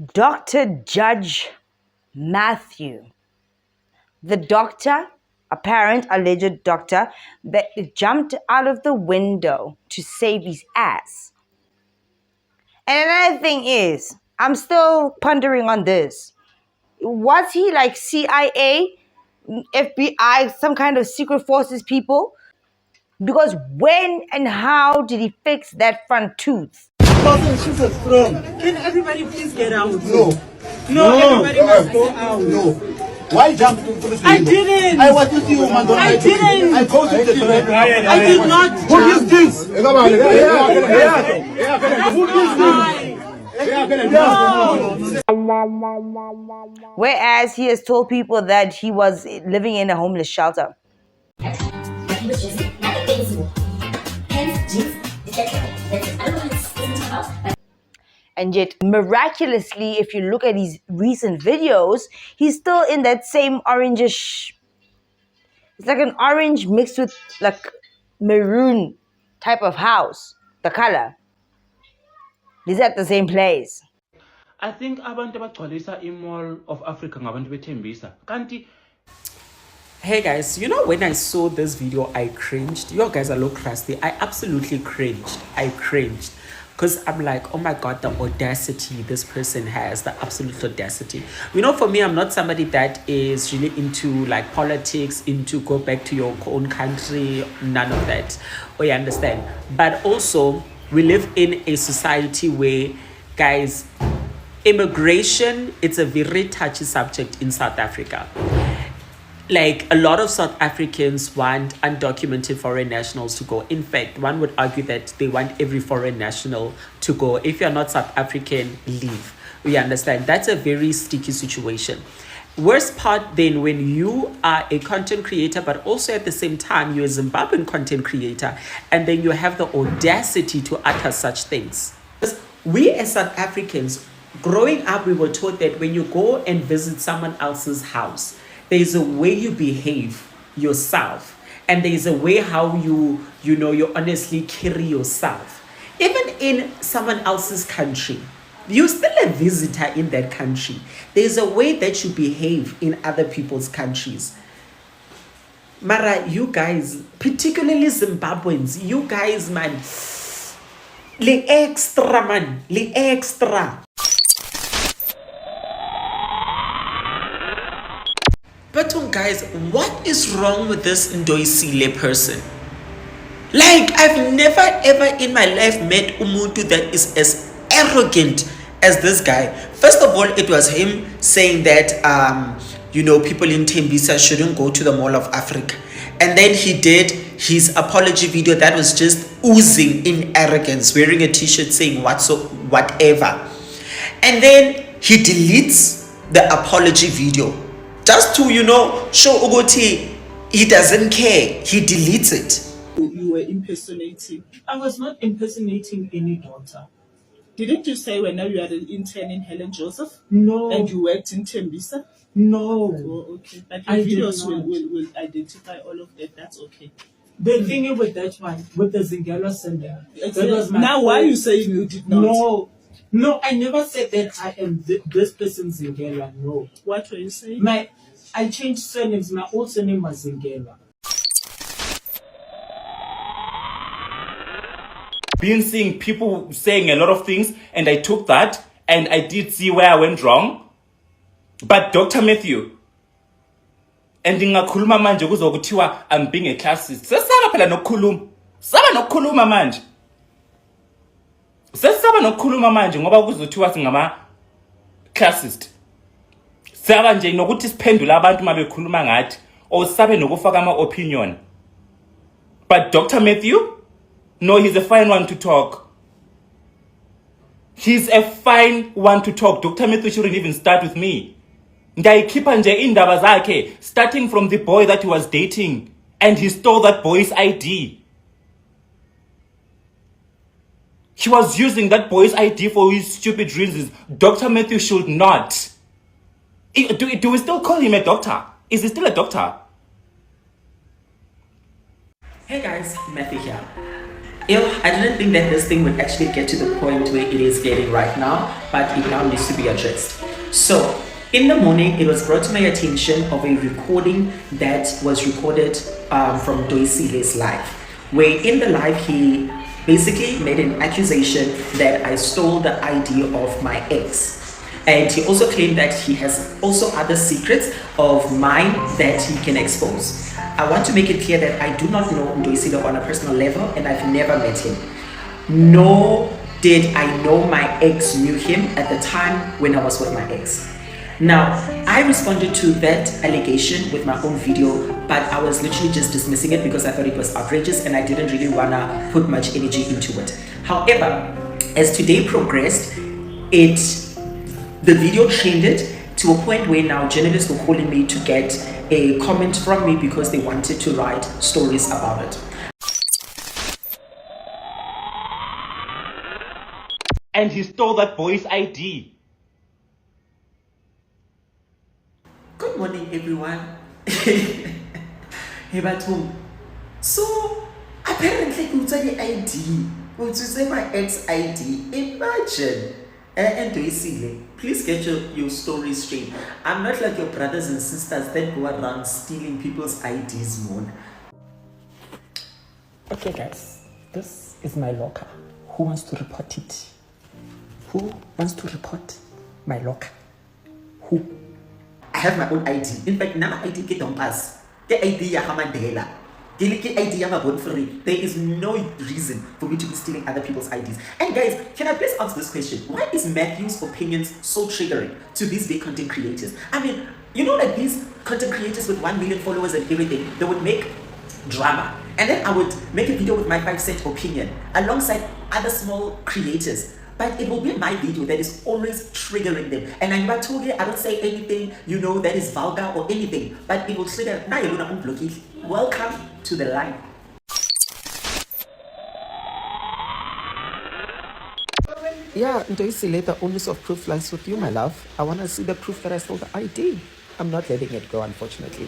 Dr. Judge Matthew, the doctor, apparent alleged doctor that jumped out of the window to save his ass. And another thing is, I'm still pondering on this. Was he like CIA, FBI, some kind of secret forces people? Because when and how did he fix that front tooth? Can everybody please get out? No, everybody must go out. No. Why jump to the window? I didn't. I was with you, man. I didn't. I told you to I did not. Who is this? Who is this? Whereas he has told people that he was living in a homeless shelter. And yet, miraculously, if you look at his recent videos, he's still in that same orangish. It's like an orange mixed with like maroon type of house, the color. He's at the same place. I think abantu abagcwalisa imall of Africa ngabantu bethembisa. Kanti Hey guys, you know when I saw this video, I cringed. You guys are low crusty. I absolutely cringed. I cringed. Because I'm like, oh my God, the audacity this person has, the absolute audacity. You know, for me, I'm not somebody that is really into like politics, into go back to your own country, none of that. Oh, you understand? But also, we live in a society where, guys, immigration, it's a very touchy subject in South Africa. Like a lot of South Africans want undocumented foreign nationals to go. In fact, one would argue that they want every foreign national to go. If you're not South African, leave. We understand that's a very sticky situation. Worst part then when you are a content creator, but also at the same time you're a Zimbabwean content creator, and then you have the audacity to utter such things. We as South Africans, growing up, we were taught that when you go and visit someone else's house, there's a way you behave yourself, and there's a way how you honestly carry yourself. Even in someone else's country, you're still a visitor in that country. There's a way that you behave in other people's countries. Mara, you guys, particularly Zimbabweans, you guys, man, le extra, man, le extra. But guys, what is wrong with this Ndoyisile person? Like, I've never ever in my life met umuntu that is as arrogant as this guy. First of all, it was him saying that people in Tembisa shouldn't go to the Mall of Africa. And then he did his apology video that was just oozing in arrogance, wearing a t-shirt saying whatever. And then he deletes the apology video. Just to, show Ugoti he doesn't care. He deletes it. You were impersonating. I was not impersonating any daughter. Didn't you say when you are an intern in Helen Joseph? No. And you worked in Tembisa? No. Oh, okay. But your videos will identify all of that. That's okay. The thing with that one, with the Zingela sender. Now, why are you saying you did not? No, I never said that I am this person Zingela. No. What were you saying? I changed surnames. My old surname was Zingela. been seeing people saying a lot of things, and I took that, and I did see where I went wrong. But Dr. Matthew, and ngingakhuluma manje kuzokuthiwa I'm being a classist. Sesaba phela nokukhuluma. Saba nokukhuluma manje. Sesaba nokukhuluma manje ngoba kuzothiwa singama classist. Saba nje nokuthi siphendula abantu mabekhuluma ngathi or sabe nokufaka ama opinion. But Dr. Matthew, no, he's a fine one to talk. He's a fine one to talk. Dr. Matthew shouldn't even start with me. Ndayikhipha nje indaba zakhe, starting from the boy that he was dating, and he stole that boy's ID. He was using that boy's ID for his stupid reasons. Dr. Matthew should not. Do we still call him a doctor? Is he still a doctor? Hey guys, Matthew here. I didn't think that this thing would actually get to the point where it is getting right now, but it now needs to be addressed. So, in the morning, it was brought to my attention of a recording that was recorded from Ndoyisile's live, where in the live he basically made an accusation that I stole the ID of my ex. And he also claimed that he has also other secrets of mine that he can expose. I want to make it clear that I do not know Ndoyisile on a personal level and I've never met him. Nor did I know my ex knew him at the time when I was with my ex. Now, I responded to that allegation with my own video, but I was literally just dismissing it because I thought it was outrageous and I didn't really want to put much energy into it. However, as today progressed, the video trended to a point where now journalists were calling me to get a comment from me because they wanted to write stories about it. And he stole that boy's ID. Good morning, everyone. Hey, Batum. So, apparently, you the ID. You say my ex ID. Imagine. And Ndoyisile, please get your story straight. I'm not like your brothers and sisters that go around stealing people's IDs, man. Okay, guys, this is my locker. Who wants to report it? Who wants to report my locker? Who? I have my own ID. In fact, now my ID get on pass. The ID ya Hamadela. There is no reason for me to be stealing other people's IDs. And guys, can I please ask this question? Why is Matthew's opinions so triggering to these big content creators? I mean, you know, like these content creators with 1 million followers and everything, they would make drama. And then I would make a video with my 5-cent opinion alongside other small creators. But it will be my video that is always triggering them. And I'm not talking, I don't say anything, you know, that is vulgar or anything. But it will trigger. Now you're going to unblock it. Welcome to the line. Yeah, Ndoyisile, the onus of proof lies with you, my love. I want to see the proof that I stole the ID. I'm not letting it go, unfortunately.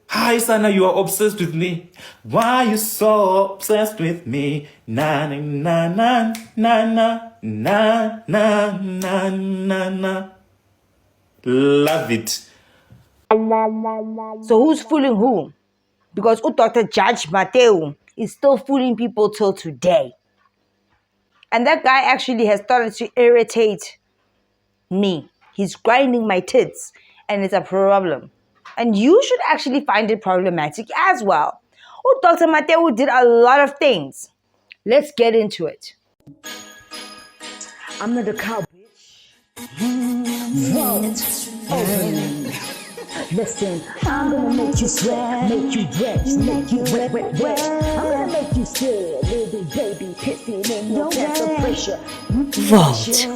Hi, Sana, you are obsessed with me. Why are you so obsessed with me? Na na na na na na na na na na. Love it. So who's fooling who? Because Dr. Judge Mateo is still fooling people till today. And that guy actually has started to irritate me. He's grinding my tits and it's a problem. And you should actually find it problematic as well. Oh, Dr. Mateo did a lot of things. Let's get into it. I'm not a cow, bitch. Listen, I'm gonna make you sweat, make you wet, make you wet, wet, wet. I'm gonna make you scared, little baby, pissing in your pants of pressure. Vault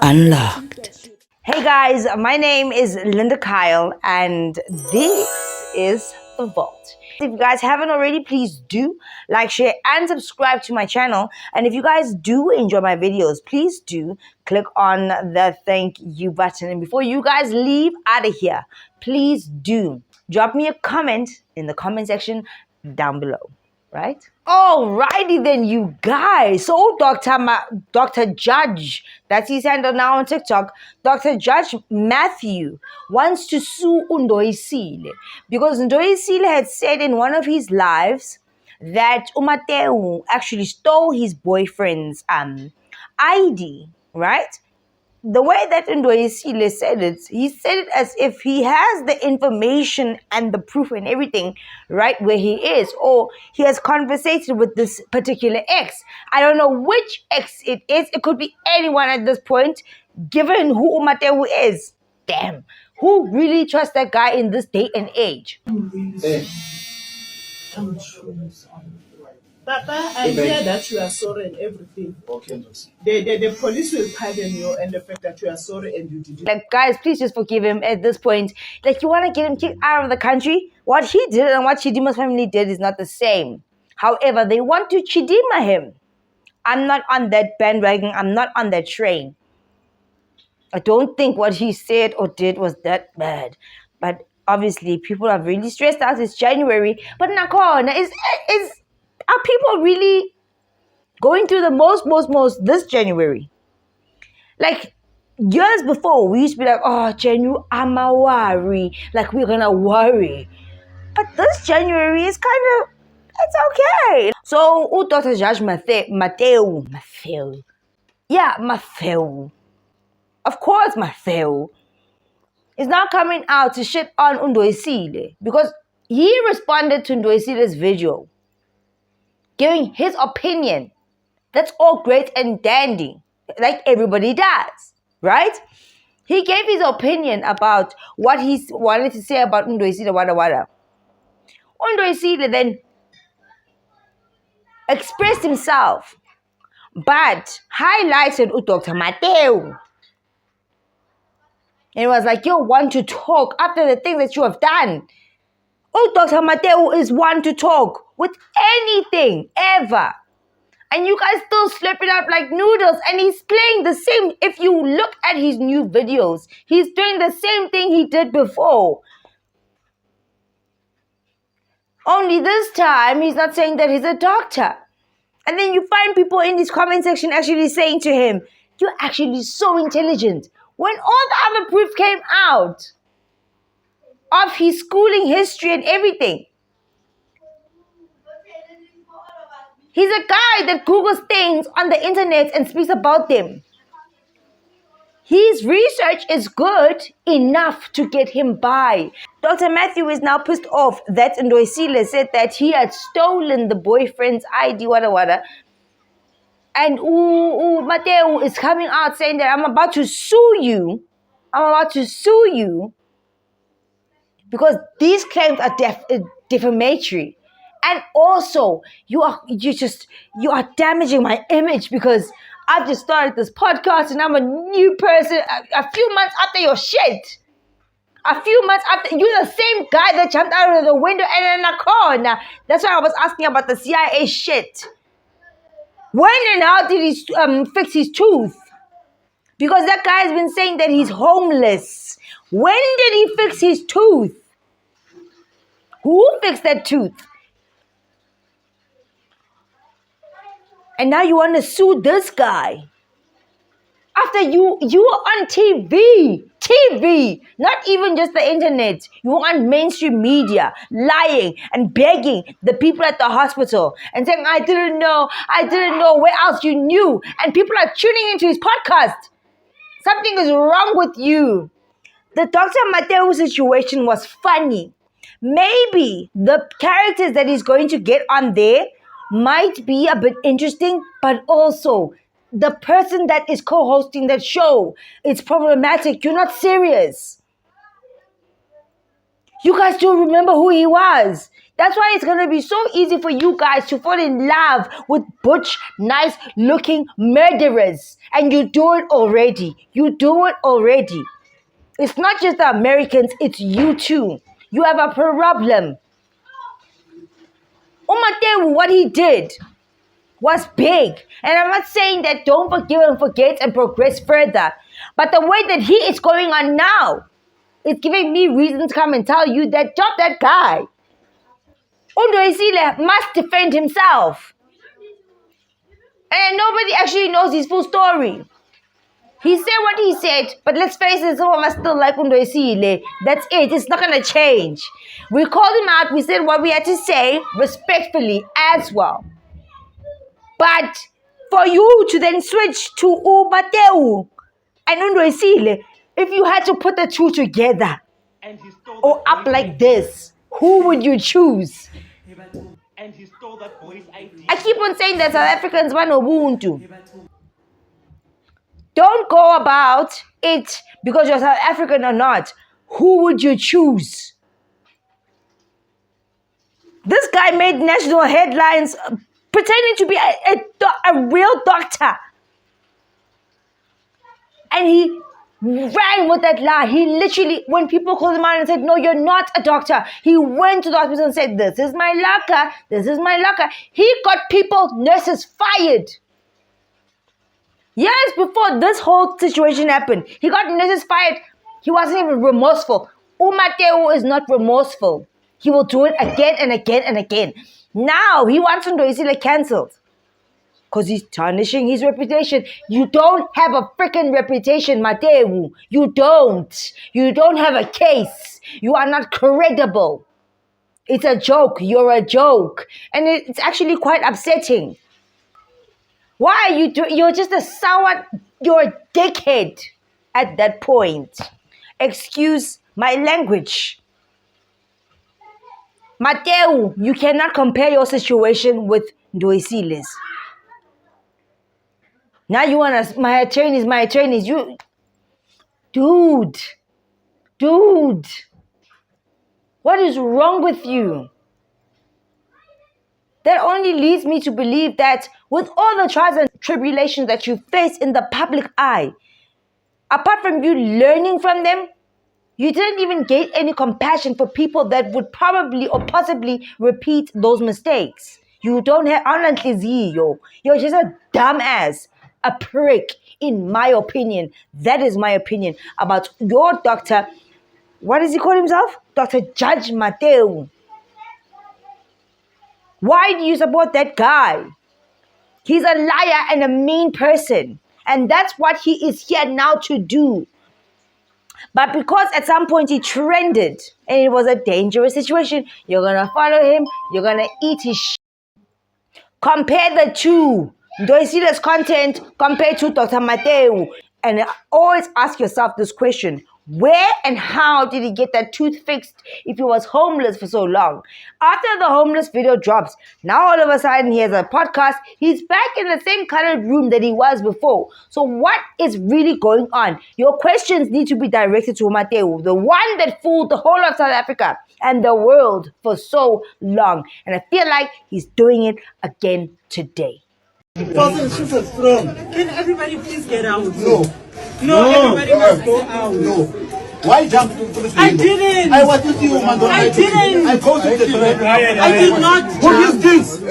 unlocked. Hey guys, my name is Linda Kyle, and this is The Vault. If you guys haven't already, please do like, share, and subscribe to my channel. And if you guys do enjoy my videos, please do click on the thank you button. And before you guys leave out of here, please do drop me a comment in the comment section down below. Right? Alrighty then, you guys. So Dr. Judge, that's his handle now on TikTok, Dr. Judge Matthew wants to sue Ndoyisile because Ndoyisile had said in one of his lives that Mateo actually stole his boyfriend's ID, right? The way that Ndoyisile said it, he said it as if he has the information and the proof and everything right where he is, or he has conversated with this particular ex. I don't know which ex it is. It could be anyone at this point, given who Mateo is. Damn, who really trusts that guy in this day and age? Papa, I hear that you are sorry and everything. Okay. The police will pardon you and the fact that you are sorry and you did it. Like, guys, please just forgive him at this point. Like, you want to get him kicked out of the country? What he did and what Chidima's family did is not the same. However, they want to Chidima him. I'm not on that bandwagon. I'm not on that train. I don't think what he said or did was that bad. But obviously, people are really stressed out. It's January. But Nakona is are people really going through the most this January? Like, years before, we used to be like, oh, January, I'm a worry. Like, we're gonna worry. But this January is kind of, it's okay. So, Dr. Judge Mateo. Yeah, Mateo. Of course, Mateo is now coming out to shit on Ndoyisile because he responded to Ndoyisile's video, giving his opinion. That's all great and dandy, like everybody does, right? He gave his opinion about what he wanted to say about Ndoyisile, wada. Ndoyisile then expressed himself, but highlighted Dr. Mateo. And it was like, you want to talk after the things that you have done. Dr. Mateo is one to talk with anything, ever. And you guys still slurp it up like noodles. And he's playing the same. If you look at his new videos, he's doing the same thing he did before. Only this time, he's not saying that he's a doctor. And then you find people in his comment section actually saying to him, you're actually so intelligent. When all the other proof came out of his schooling history and everything. He's a guy that Googles things on the internet and speaks about them. His research is good enough to get him by. Dr. Matthew is now pissed off that Ndoyisile said that he had stolen the boyfriend's ID, wada. And Mateo is coming out saying that I'm about to sue you. Because these claims are defamatory. And also, you are damaging my image because I've just started this podcast and I'm a new person a few months after your shit. A few months after, you're the same guy that jumped out of the window and in a car. Now, that's why I was asking about the CIA shit. When and how did he fix his tooth? Because that guy has been saying that he's homeless. When did he fix his tooth? Who fixed that tooth? And now you want to sue this guy. After you were on TV, not even just the internet. You were on mainstream media, lying and begging the people at the hospital and saying, I didn't know, where else you knew. And people are tuning into his podcast. Something is wrong with you. The Dr. Mateo situation was funny. Maybe the characters that he's going to get on there might be a bit interesting, but also the person that is co-hosting that show, it's problematic. You're not serious. You guys don't remember who he was. That's why it's going to be so easy for you guys to fall in love with butch, nice-looking murderers. And you do it already. It's not just the Americans, it's you too. You have a problem. Mateo, what he did was big. And I'm not saying that don't forgive and forget and progress further. But the way that he is going on now, it's giving me reason to come and tell you that drop that guy. Ndoyisile must defend himself. And nobody actually knows his full story. He said what he said, but let's face it, some of us still like Ndoyisile. That's it. It's not going to change. We called him out. We said what we had to say respectfully as well. But for you to then switch to Mateo and Ndoyisile, if you had to put the two together or up like this, who would you choose? And he stole that boy's ID. I keep on saying that South Africans want Ubuntu. Don't go about it because you're South African or not. Who would you choose? This guy made national headlines pretending to be a real doctor. And he ran with that lie. He literally, when people called him out and said, no, you're not a doctor, he went to the hospital and said, this is my locker. He got nurses fired. Years before this whole situation happened, he got nurses fired. He wasn't even remorseful. Mateo is not remorseful. He will do it again and again and again. Now he wants Ndoyisile cancelled because he's tarnishing his reputation. You don't have a freaking reputation, Mateu. You don't. You don't have a case. You are not credible. It's a joke. You're a joke. And it's actually quite upsetting. Why are you you're just a sour, you're a dickhead at that point. Excuse my language. Mateu, you cannot compare your situation with Ndoyisile's. Now you want to, my attorneys, you, dude, what is wrong with you? That only leads me to believe that with all the trials and tribulations that you face in the public eye, apart from you learning from them, you didn't even gain any compassion for people that would probably or possibly repeat those mistakes. You don't have, you're just a dumbass, a prick, in my opinion. That is my opinion about your doctor. What does he call himself? Dr. Judge Mateu. Why do you support that guy? He's a liar and a mean person. And that's what he is here now to do. But because at some point he trended and it was a dangerous situation, you're going to follow him, you're going to eat his shit. Compare the two. Ndoyisile's content compared to Dr. Mateu. And always ask yourself this question. Where and how did he get that tooth fixed if he was homeless for so long? After the homeless video drops, now all of a sudden he has a podcast. He's back in the same colored room that he was before. So what is really going on? Your questions need to be directed to Mateu, the one that fooled the whole of South Africa and the world for so long. And I feel like he's doing it again today. Can everybody please get out? No, Everybody must go out. No. Why jump to the I didn't. I was with you, man. I didn't. I go to the I did not. Who is this? Who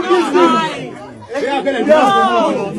is this? No.